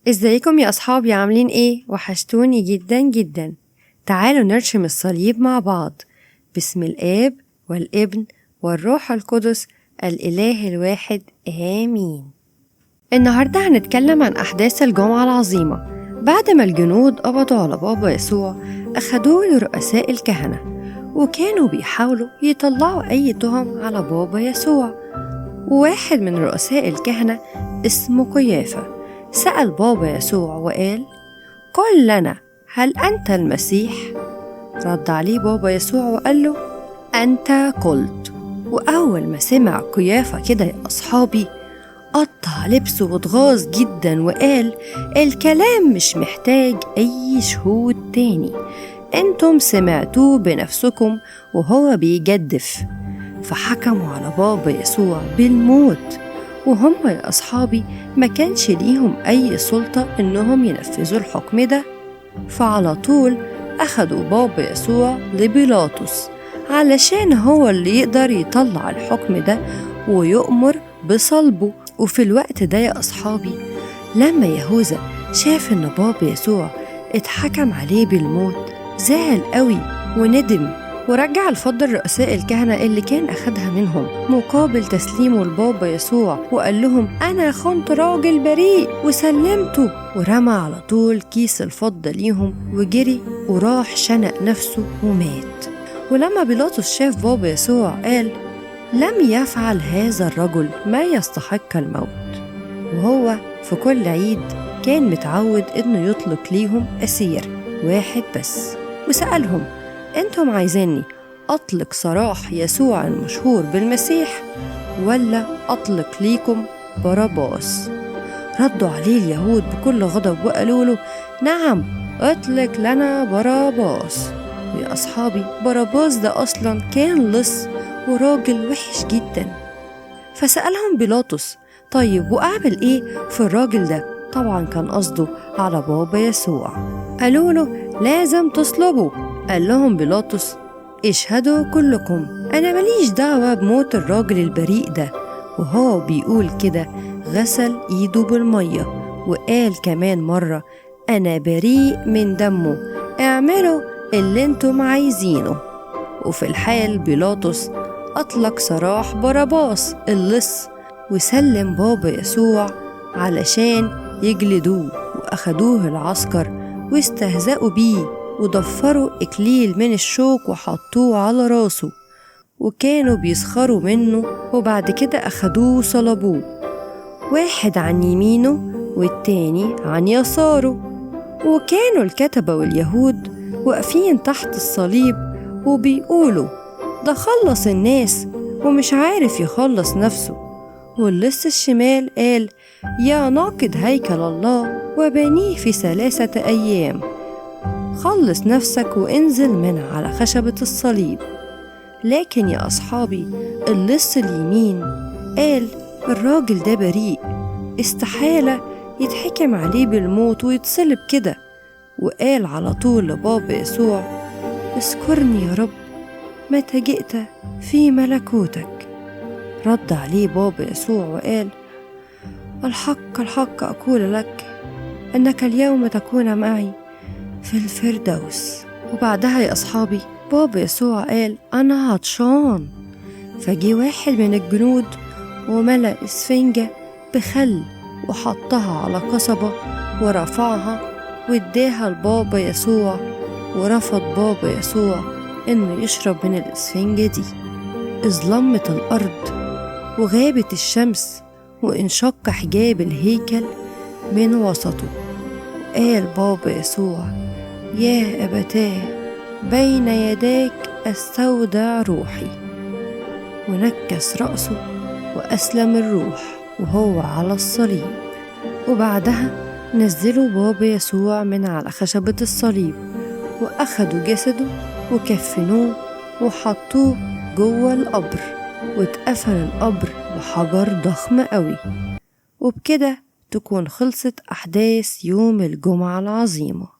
ازيكم يا أصحابي، عاملين ايه؟ وحشتوني جدا جدا. تعالوا نرسم الصليب مع بعض. باسم الآب والابن والروح القدس الإله الواحد، آمين. النهاردة هنتكلم عن أحداث الجمعة العظيمة. بعد ما الجنود قبضوا على بابا يسوع أخدوه لرؤساء الكهنة، وكانوا بيحاولوا يطلعوا أي تهم على بابا يسوع. وواحد من رؤساء الكهنة اسمه قيافة سأل بابا يسوع وقال: قل لنا، هل أنت المسيح؟ رد عليه بابا يسوع وقال له: أنت قلت. وأول ما سمع قيافة كده يا أصحابي قطع لبسه واتغاظ جدا وقال: الكلام مش محتاج أي شهود تاني، أنتم سمعتوه بنفسكم وهو بيجدف. فحكموا على بابا يسوع بالموت، وهم يا أصحابي ما كانش ليهم أي سلطة إنهم ينفذوا الحكم ده. فعلى طول أخدوا بابا يسوع لبيلاطس علشان هو اللي يقدر يطلع الحكم ده ويؤمر بصلبه. وفي الوقت ده يا أصحابي لما يهوذا شاف إن بابا يسوع اتحكم عليه بالموت زعل قوي وندم، ورجع الفضة لرؤساء الكهنة اللي كان أخدها منهم مقابل تسليمه لبابا يسوع، وقال لهم: أنا خنت راجل بريء وسلمته. ورمى على طول كيس الفضة ليهم وجري وراح شنق نفسه ومات. ولما بيلاطس شاف بابا يسوع قال: لم يفعل هذا الرجل ما يستحق الموت. وهو في كل عيد كان متعود إنه يطلق ليهم أسير واحد بس، وسألهم: أنتم عايزيني أطلق سراح يسوع المشهور بالمسيح ولا أطلق ليكم باراباس؟ ردوا عليه اليهود بكل غضب وقالوا له: نعم، أطلق لنا باراباس. ويا أصحابي باراباس ده أصلا كان لص وراجل وحش جدا. فسألهم بيلاطس: طيب وأعمل إيه في الراجل ده؟ طبعا كان قصده على بابا يسوع. قالوا له: لازم تصلبه. قال لهم بيلاطس: اشهدوا كلكم، أنا ماليش دعوة بموت الراجل البريء ده. وهو بيقول كده غسل إيده بالمية وقال كمان مرة: أنا بريء من دمه، اعملوا اللي انتم عايزينه. وفي الحال بيلاطس أطلق سراح باراباس اللص وسلم بابا يسوع علشان يجلدوه. وأخدوه العسكر واستهزأوا بيه وضفروا إكليل من الشوك وحطوه على راسه، وكانوا بيسخروا منه. وبعد كده أخدوه وصلبوه، واحد عن يمينه والتاني عن يساره. وكانوا الكتبة واليهود واقفين تحت الصليب وبيقولوا: ده خلص الناس ومش عارف يخلص نفسه. واللص الشمال قال: يا ناقد هيكل الله وبنيه في 3 أيام، خلص نفسك وانزل من على خشبة الصليب. لكن يا أصحابي اللص اليمين قال: الراجل ده بريء، استحالة يتحكم عليه بالموت ويتصلب كده. وقال على طول لبابا يسوع: اذكرني يا رب متى جئت في ملكوتك. رد عليه بابا يسوع وقال: الحق الحق أقول لك أنك اليوم تكون معي في الفردوس. وبعدها يا أصحابي بابا يسوع قال: أنا عطشان. فجي واحد من الجنود وملأ إسفنجة بخل وحطها على قصبة ورفعها واداها لبابا يسوع. ورفض بابا يسوع إنه يشرب من الإسفنجة دي. ظلمت الأرض وغابت الشمس وانشق حجاب الهيكل من وسطه. قال بابا يسوع: يا أبتاه، بين يداك أستودع روحي. ونكس رأسه وأسلم الروح وهو على الصليب. وبعدها نزلوا بابا يسوع من على خشبة الصليب وأخدوا جسده وكفنوه وحطوه جوه القبر، واتقفل القبر بحجر ضخم قوي. وبكده تكون خلصت أحداث يوم الجمعة العظيمة.